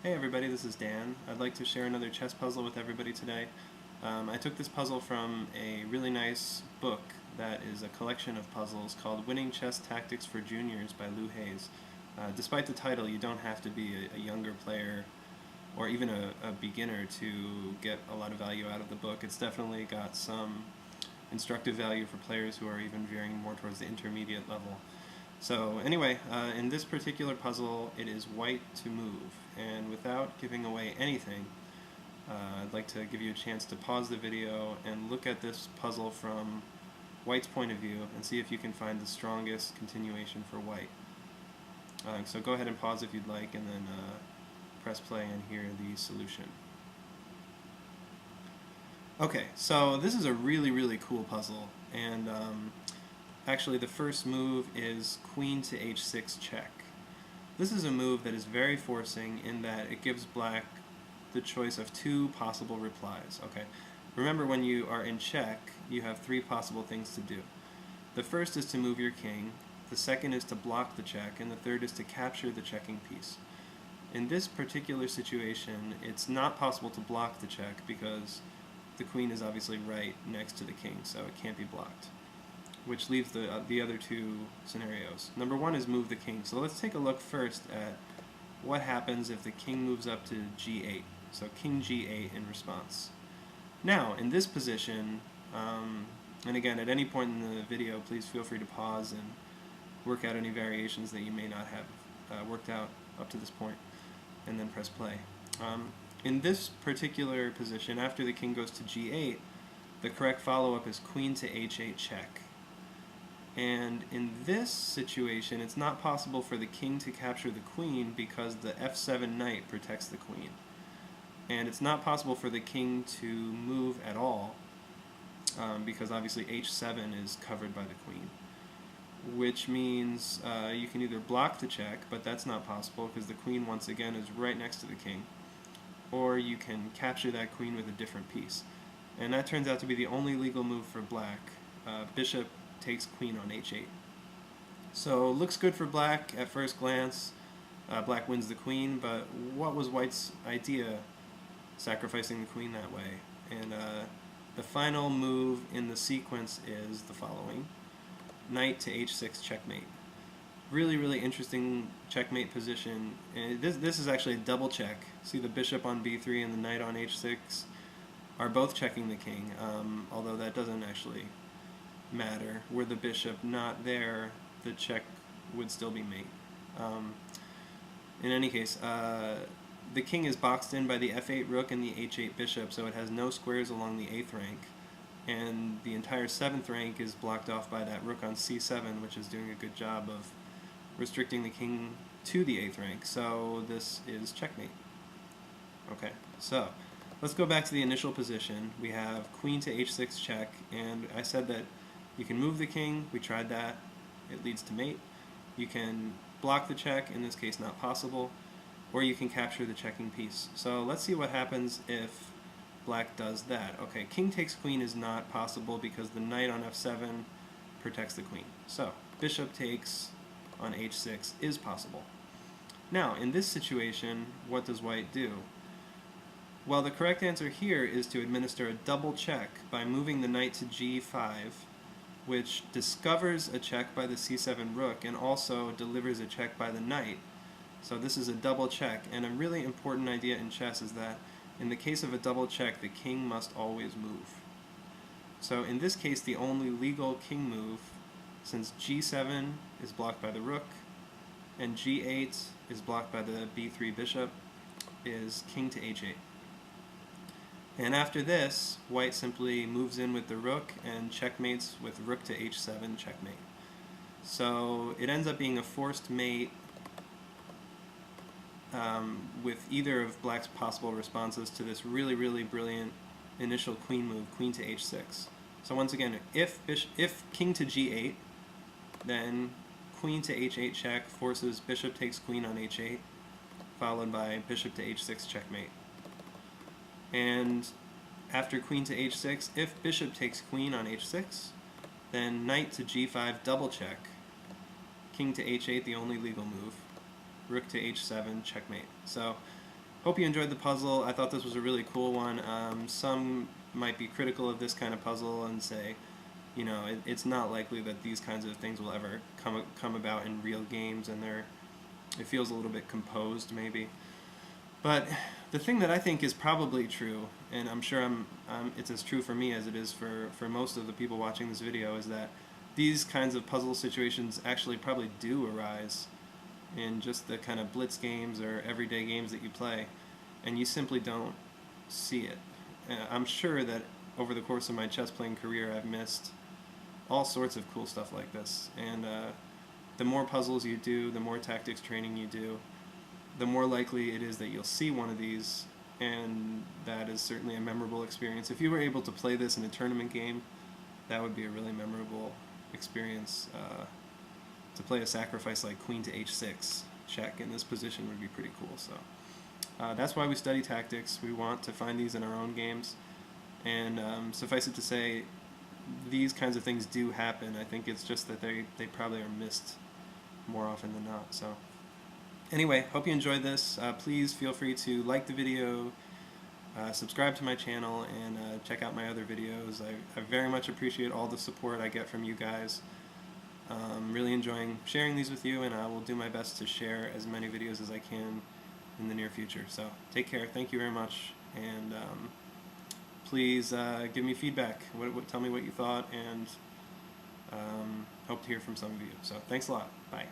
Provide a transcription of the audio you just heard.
Hey everybody, this is Dan. I'd like to share another chess puzzle with everybody today. I took this puzzle from a really nice book that is a collection of puzzles called Winning Chess Tactics for Juniors by Lou Hayes. Despite the title, you don't have to be a younger player or even a beginner to get a lot of value out of the book. It's definitely got some instructive value for players who are even veering more towards the intermediate level. So anyway, in this particular puzzle, it is white to move, and without giving away anything, I'd like to give you a chance to pause the video and look at this puzzle from white's point of view and see if you can find the strongest continuation for white. So go ahead and pause if you'd like, and then press play and hear the solution. Okay, so this is a really cool puzzle, and actually the first move is queen to h6 check. This is a move that is very forcing in that it gives black the choice of two possible replies. Okay, remember when you are in check, you have three possible things to do. The first is to move your king, the second is to block the check, and the third is to capture the checking piece. In this particular situation, it's not possible to block the check because the queen is obviously right next to the king, so it can't be blocked, which leaves the other two scenarios. Number one is move the king. So let's take a look first at what happens if the king moves up to g8. So king g8 in response. Now, in this position, and again, at any point in the video, please feel free to pause and work out any variations that you may not have worked out up to this point, and then press play. In this particular position, after the king goes to g8, the correct follow-up is queen to h8 check. And in this situation, it's not possible for the king to capture the queen because the f7 knight protects the queen. And it's not possible for the king to move at all because obviously h7 is covered by the queen. Which means you can either block the check, but that's not possible because the queen once again is right next to the king, or you can capture that queen with a different piece. And that turns out to be the only legal move for black. Bishop takes queen on h8. So looks good for black at first glance. Black wins the queen, but what was white's idea, sacrificing the queen that way? And the final move in the sequence is the following: knight to h6 checkmate. Really interesting checkmate position. And this is actually a double check. See, the bishop on b3 and the knight on h6 are both checking the king, although that doesn't actually matter. Were the bishop not there, the check would still be mate. In any case, the king is boxed in by the f8 rook and the h8 bishop, so it has no squares along the 8th rank, and the entire 7th rank is blocked off by that rook on c7, which is doing a good job of restricting the king to the 8th rank, so this is checkmate. Okay, so let's go back to the initial position. We have queen to h6 check, and I said that you can move the king. We tried that. It leads to mate. You can block the check, in this case not possible, or you can capture the checking piece. So let's see what happens if black does that. Okay, king takes queen is not possible because the knight on f7 protects the queen. So bishop takes on h6 is possible. Now, in this situation, what does white do? Well, the correct answer here is to administer a double check by moving the knight to g5, which discovers a check by the c7 rook and also delivers a check by the knight. So this is a double check, and a really important idea in chess is that in the case of a double check, the king must always move. So in this case, the only legal king move, since g7 is blocked by the rook and g8 is blocked by the b3 bishop, is king to h8. And after this, white simply moves in with the rook and checkmates with rook to h7 checkmate. So it ends up being a forced mate with either of black's possible responses to this really brilliant initial queen move, queen to h6. So once again, if king to g8, then queen to h8 check forces bishop takes queen on h8, followed by bishop to h6 checkmate. And after queen to h6, if bishop takes queen on h6, then knight to g5 double check, king to h8 the only legal move, rook to h7 checkmate. So hope you enjoyed the puzzle. I thought this was a really cool one. Some might be critical of this kind of puzzle and say, you know, it's not likely that these kinds of things will ever come about in real games, and it feels a little bit composed maybe. But the thing that I think is probably true, and I'm sure it's as true for me as it is for most of the people watching this video, is that these kinds of puzzle situations actually probably do arise in just the kind of blitz games or everyday games that you play, and you simply don't see it. I'm sure that over the course of my chess playing career I've missed all sorts of cool stuff like this, and the more puzzles you do, the more tactics training you do, the more likely it is that you'll see one of these, and that is certainly a memorable experience. If you were able to play this in a tournament game, that would be a really memorable experience. To play a sacrifice like queen to h6 check in this position would be pretty cool. So that's why we study tactics. We want to find these in our own games, and suffice it to say, these kinds of things do happen. I think it's just that they probably are missed more often than not. So anyway, hope you enjoyed this. Please feel free to like the video, subscribe to my channel, and check out my other videos. I very much appreciate all the support I get from you guys. I'm really enjoying sharing these with you, and I will do my best to share as many videos as I can in the near future. So take care. Thank you very much, and please give me feedback. Tell me what you thought, and hope to hear from some of you. So thanks a lot. Bye.